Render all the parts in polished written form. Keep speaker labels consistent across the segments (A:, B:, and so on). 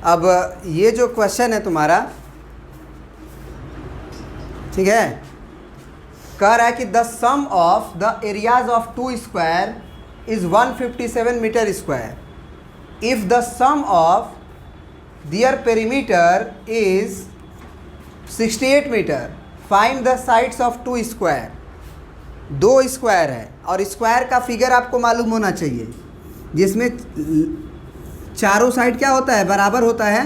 A: अब ये जो क्वेश्चन है तुम्हारा, ठीक है, कह रहा है कि the sum of the areas of two square is 157 metre square if the sum of their perimeter is 68 metre, find the sides of two square. दो स्क्वायर है और स्क्वायर का फिगर आपको मालूम होना चाहिए, जिसमें चारों साइड क्या होता है, बराबर होता है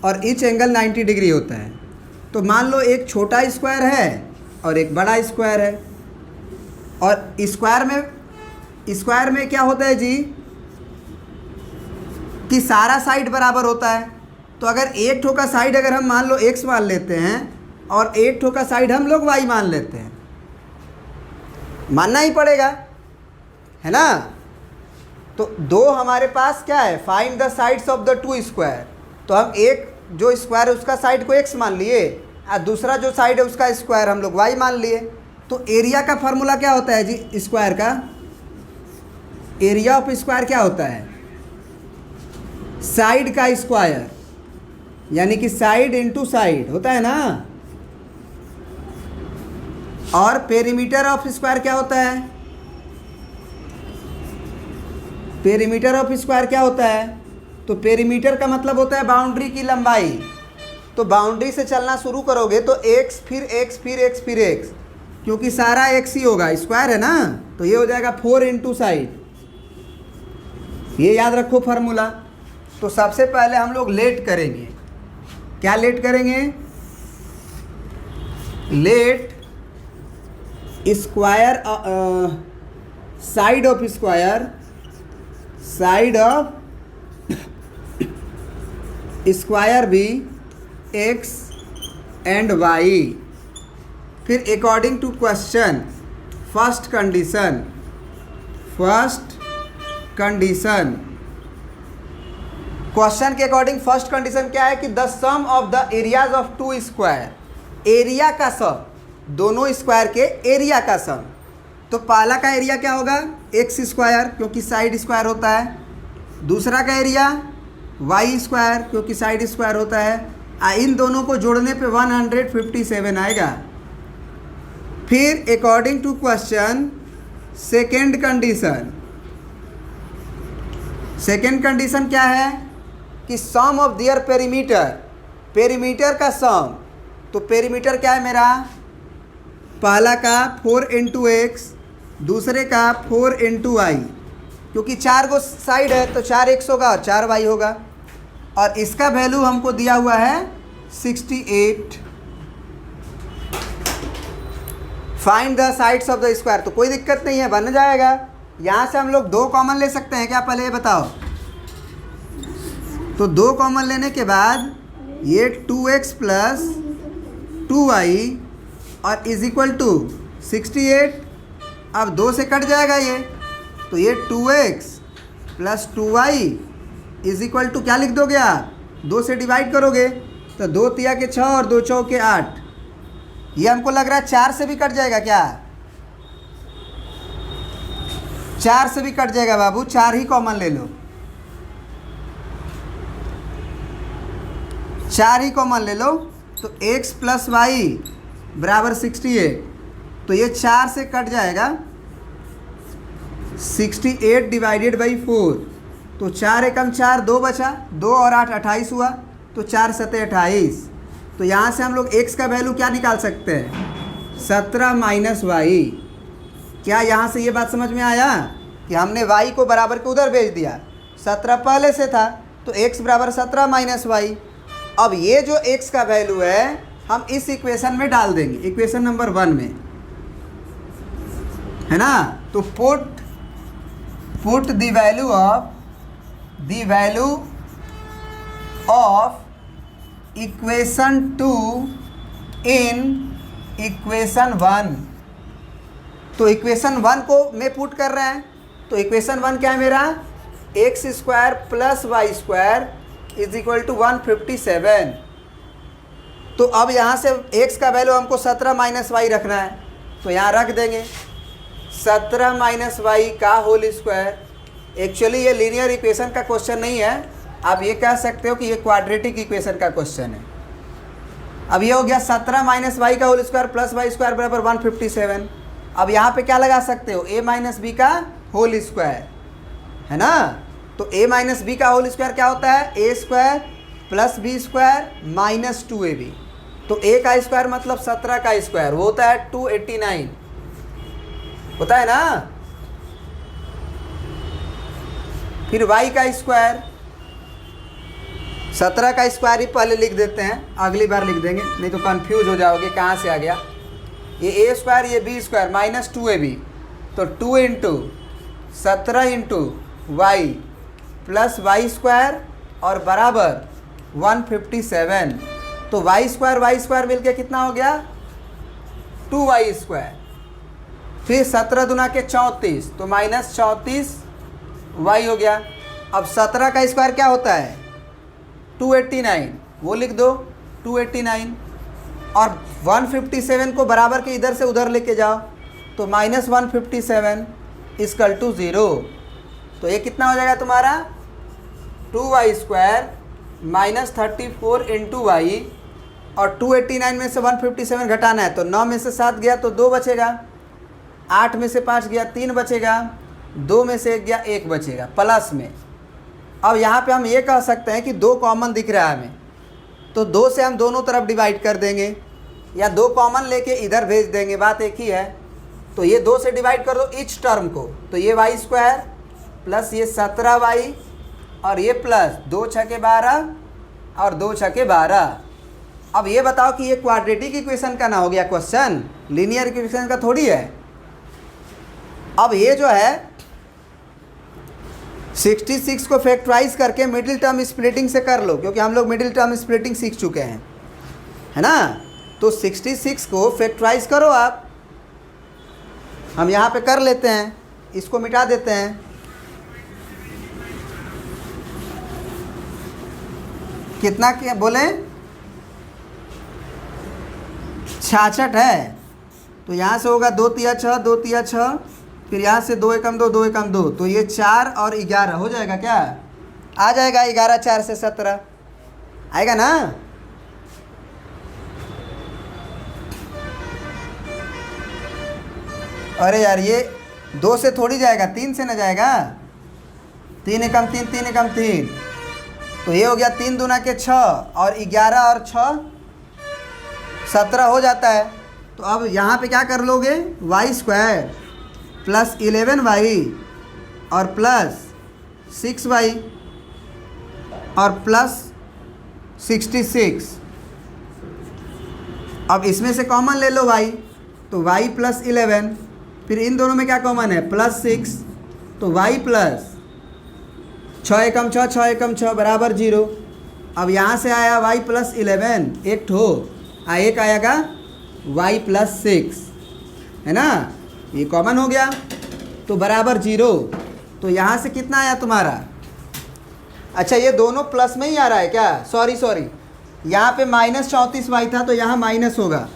A: और ईच एंगल 90 डिग्री होता है। तो मान लो एक छोटा स्क्वायर है और एक बड़ा स्क्वायर है, और स्क्वायर में क्या होता है जी कि सारा साइड बराबर होता है। तो अगर एक ठो का साइड अगर हम मान लो x मान लेते हैं और एक ठो का साइड हम लोग y मान लेते हैं, मानना ही पड़ेगा, है ना। तो दो हमारे पास क्या है, find the sides of the two square. तो हम एक जो स्क्वायर है उसका साइड को x मान लिए और दूसरा जो साइड है उसका स्क्वायर हम लोग y मान लिए। तो एरिया का फार्मूला क्या होता है जी, स्क्वायर का एरिया ऑफ स्क्वायर क्या होता है, साइड का स्क्वायर, यानी कि साइड इनटू साइड होता है ना। और पेरीमीटर ऑफ स्क्वायर क्या होता है, पेरीमीटर ऑफ स्क्वायर क्या होता है, तो पेरीमीटर का मतलब होता है बाउंड्री की लंबाई। तो बाउंड्री से चलना शुरू करोगे तो x फिर x फिर x फिर x, क्योंकि सारा x ही होगा, स्क्वायर है ना, तो ये हो जाएगा 4 इंटू साइड। ये याद रखो फार्मूला। तो सबसे पहले हम लोग लेट करेंगे, क्या लेट करेंगे, let square side of square, side of square भी x एंड y। फिर according to question first condition question के अकॉर्डिंग फर्स्ट कंडीशन क्या है कि the sum of the areas of two square, area का सम, दोनों square के area का सम। तो पहला का एरिया क्या होगा, एक्स स्क्वायर क्योंकि साइड स्क्वायर होता है, दूसरा का एरिया वाई स्क्वायर क्योंकि साइड स्क्वायर होता है। इन दोनों को जोड़ने पे 157 आएगा। फिर according to question second condition क्या है कि sum of their perimeter, perimeter का सम। तो पेरीमीटर क्या है मेरा, पहला का 4 इंटू एक्स, दूसरे का 4 इंटू वाई, क्योंकि 4 गो साइड है तो 4x होगा और 4y होगा। और इसका वैल्यू हमको दिया हुआ है 68। Find the sides of the square, तो कोई दिक्कत नहीं है, बन जाएगा। यहाँ से हम लोग 2 कॉमन ले सकते हैं क्या, पहले ये बताओ। तो 2 कॉमन लेने के बाद ये 2x प्लस 2y और इज इक्वल टू 68। अब 2 से कट जाएगा ये, तो ये 2x plus 2y is equal to क्या लिख दोगे आप, 2 से डिवाइड करोगे तो 2 तिया के 6 और 2 चौके 8। ये हमको लग रहा है 4 से भी कट जाएगा क्या, 4 से भी कट जाएगा बाबू, 4 ही कॉमन ले लो, 4 ही कॉमन ले लो। तो x प्लस वाई बराबर 68, तो ये 4 से कट जाएगा, 68 डिवाइडेड बाई 4, तो 4 एकम 4, 2 बचा, 2 और 8 28 हुआ, तो 4 सते 28। तो यहाँ से हम लोग x का वैल्यू क्या निकाल सकते हैं, 17 माइनस वाई। क्या यहाँ से ये बात समझ में आया कि हमने y को बराबर के उधर भेज दिया, 17 पहले से था तो x बराबर 17 माइनस वाई। अब ये जो x का वैल्यू है हम इस इक्वेशन में डाल देंगे, इक्वेशन नंबर 1 में, है ना। तो put the value of equation 2 in equation 1। तो इक्वेशन 1 को मैं पुट कर रहे हैं, तो इक्वेशन 1 क्या है मेरा, x square plus y square is equal to 157। तो अब यहाँ से x का वैल्यू हमको 17 माइनस वाई रखना है, तो यहाँ रख देंगे 17 माइनस वाई का होल स्क्वायर। एक्चुअली ये लीनियर इक्वेशन का क्वेश्चन नहीं है, आप ये कह सकते हो कि ये क्वाड्रेटिक इक्वेशन का क्वेश्चन है। अब ये हो गया 17 माइनस वाई का whole square plus y square बराबर 157। अब यहाँ पे क्या लगा सकते हो, a माइनस बी का होल स्क्वायर, है ना। तो a माइनस बी का होल स्क्वायर क्या होता है, a square plus b square minus 2ab। तो a का स्क्वायर मतलब 17 का स्क्वायर, वो होता है 289, होता है ना। फिर y का स्क्वायर, 17 का स्क्वायर ही पहले लिख देते हैं, अगली बार लिख देंगे नहीं तो कंफ्यूज हो जाओगे कहाँ से आ गया। ये a स्क्वायर ये b स्क्वायर माइनस 2ab, तो 2 into 17 into y plus y square और बराबर 157। तो वाई स्क्वायर मिलके कितना हो गया, 2y स्क्वायर। फिर 17 दुना के 34, तो माइनस 34y हो गया। अब 17 का स्क्वायर क्या होता है, 289, वो लिख दो 289। और 157 को बराबर के इधर से उधर लेके जाओ, तो माइनस 157 इक्वल टू 0। तो ये कितना हो जाएगा तुम्हारा, 2y square minus 34 into Y, और 289 में से 157 घटाना है, तो 9 में से 7 गया तो 2 बचेगा, 8 में से 5 गया 3 बचेगा, 2 में से 1 गया 1 बचेगा प्लस में। अब यहाँ पे हम ये कह सकते हैं कि 2 कॉमन दिख रहा है हमें, तो 2 से हम दोनों तरफ डिवाइड कर देंगे, या 2 कॉमन लेके इधर भेज देंगे, बात एक ही है। तो ये 2 से डिवाइड कर दो इच टर्म को, तो ये वाई स्क्वायर प्लस ये 17y और ये प्लस 2 छके 12 और 2 छके 12। अब ये बताओ कि ये क्वाड्रेटिक इक्वेशन का ना हो गया क्वेश्चन, लीनियर इक्वेशन का थोड़ी है। अब ये जो है 66 को फैक्टराइज करके मिडिल टर्म स्प्लिटिंग से कर लो, क्योंकि हम लोग मिडिल टर्म स्प्लिटिंग सीख चुके हैं, है ना। तो 66 को फैक्टराइज करो आप, हम यहाँ पे कर लेते हैं, इसको मिटा देते हैं। कितना क्या बोले, 66 है, तो यहाँ से होगा 2 तिया 6, 2 तिया 6, फिर यहाँ से 2 एकम 2, 2 एकम 2, तो ये 4 और 11 हो जाएगा, क्या आ जाएगा, 11 4 से 17 आएगा ना। अरे यार ये 2 से थोड़ी जाएगा, 3 से ना जाएगा, 3 एकम 3, 3 एकम 3, तो ये हो गया 3 दूना के 6 और 11 और 6 17 हो जाता है। तो अब यहाँ पे क्या कर लोगे, वाई स्क्वायर प्लस 11y और प्लस 6y और प्लस 66। अब इसमें से कॉमन ले लो y, तो y प्लस 11, फिर इन दोनों में क्या कॉमन है, प्लस 6, तो y प्लस 6 एकम 6, 6 एकम 6 बराबर 0। अब यहाँ से आया y प्लस 11 एक ठो, एक आएगा y प्लस 6, है ना, ये कॉमन हो गया, तो बराबर 0। तो यहाँ से कितना आया तुम्हारा, अच्छा ये दोनों प्लस में ही आ रहा है क्या, सॉरी यहाँ पे माइनस 34y था, तो यहाँ माइनस होगा,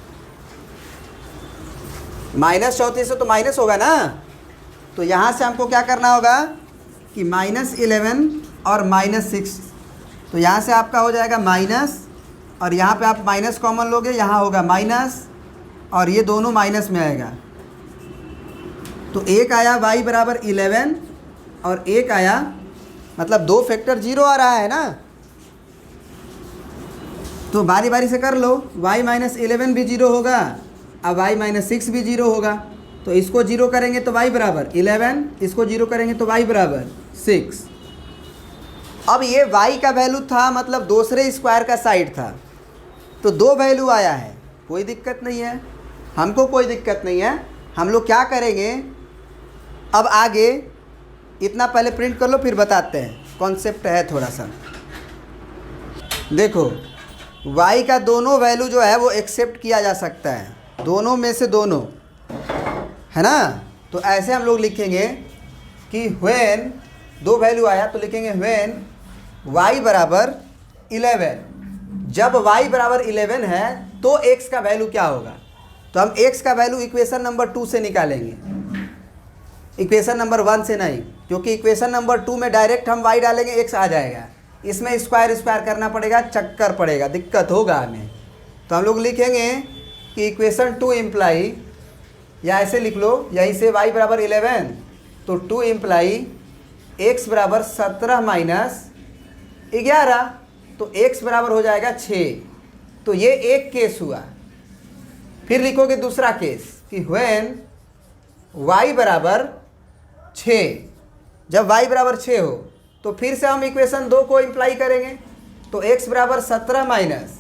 A: माइनस 34 तो माइनस होगा ना। तो यहाँ से हमको क्या करना होगा कि माइनस 11 और माइनस 6, तो यहाँ से आपका हो जाएगा माइनस, और यहाँ पे आप माइनस कॉमन लोगे, यहाँ होगा माइनस, और ये दोनों माइनस में आएगा। तो एक आया y बराबर 11 और एक आया, मतलब 2 फैक्टर 0 आ रहा है ना। तो बारी बारी से कर लो, y माइनस 11 भी 0 होगा, अब y माइनस 6 भी 0 होगा, तो इसको 0 करेंगे तो y बराबर 11, इसको 0 करेंगे तो y बराबर 6। अब ये y का वैल्यू था, मतलब दूसरे स्क्वायर का साइड था, तो 2 वैल्यू आया है, कोई दिक्कत नहीं है, हमको कोई दिक्कत नहीं है। हम लोग क्या करेंगे, अब आगे इतना पहले प्रिंट कर लो फिर बताते हैं, कॉन्सेप्ट है थोड़ा सा। देखो y का दोनों वैल्यू जो है वो एक्सेप्ट किया जा सकता है, दोनों में से दोनों, है ना। तो ऐसे हम लोग लिखेंगे कि व्हेन 2 वैल्यू आया तो लिखेंगे व्हेन y बराबर 11, जब y बराबर 11 है तो x का वैल्यू क्या होगा, तो हम x का वैल्यू इक्वेशन नंबर 2 से निकालेंगे, इक्वेशन नंबर 1 से नहीं, क्योंकि इक्वेशन नंबर 2 में डायरेक्ट हम y डालेंगे x आ जाएगा, इसमें स्क्वायर स्क्वायर करना पड़ेगा, चक्कर पड़ेगा, दिक्कत होगा हमें। तो हम लोग लिखेंगे कि इक्वेशन 2 इम्प्लाई, या ऐसे लिख लो यहीं से y बराबर 11, तो 2 इम्प्लाई x बराबर 17 माइनस 11, तो x बराबर हो जाएगा 6। तो ये एक केस हुआ। फिर लिखोगे दूसरा केस कि व्हेन y बराबर 6, जब y बराबर 6 हो तो फिर से हम इक्वेशन 2 को इम्प्लाई करेंगे। तो x बराबर 17 माइनस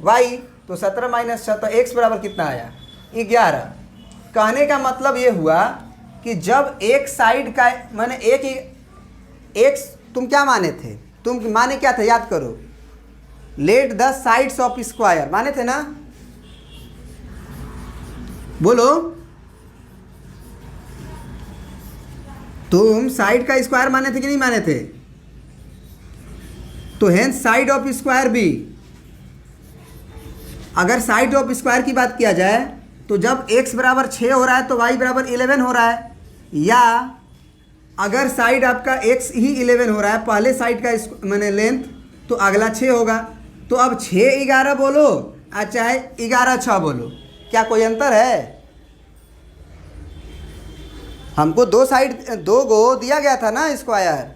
A: y, तो 17 माइनस 6, तो x बराबर कितना आया 11। कहने का मतलब ये हुआ कि जब एक साइड का मैंने एक तुम क्या माने थे, तुम माने क्या थे याद करो, let the sides of square माने थे ना, बोलो तुम साइड का स्क्वायर माने थे कि नहीं माने थे। तो हेंस साइड ऑफ स्क्वायर भी, अगर साइड ऑफ स्क्वायर की बात किया जाए तो जब x बराबर 6 हो रहा है तो y बराबर 11 हो रहा है, या अगर साइड आपका x ही 11 हो रहा है, पहले साइड का मैंने लेंथ, तो अगला 6 होगा। तो अब 6 11 बोलो और चाहे 11 6 बोलो, क्या कोई अंतर है। हमको दो गो दिया गया था ना स्क्वायर,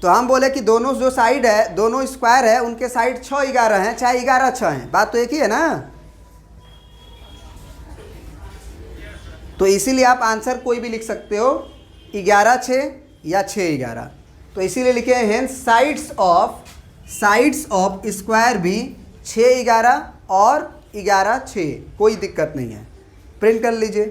A: तो हम बोले कि दोनों जो साइड है, दोनों स्क्वायर है, उनके साइड 6 11 हैं, चाहे 11 6 हैं, बात तो एक ही है ना। तो इसीलिए आप आंसर कोई भी लिख सकते हो, 11 6 या 6 11। तो इसीलिए लिखे हैं हेंस साइड्स ऑफ स्क्वायर भी 6 11 और 11 6, कोई दिक्कत नहीं है। प्रिंट कर लीजिए।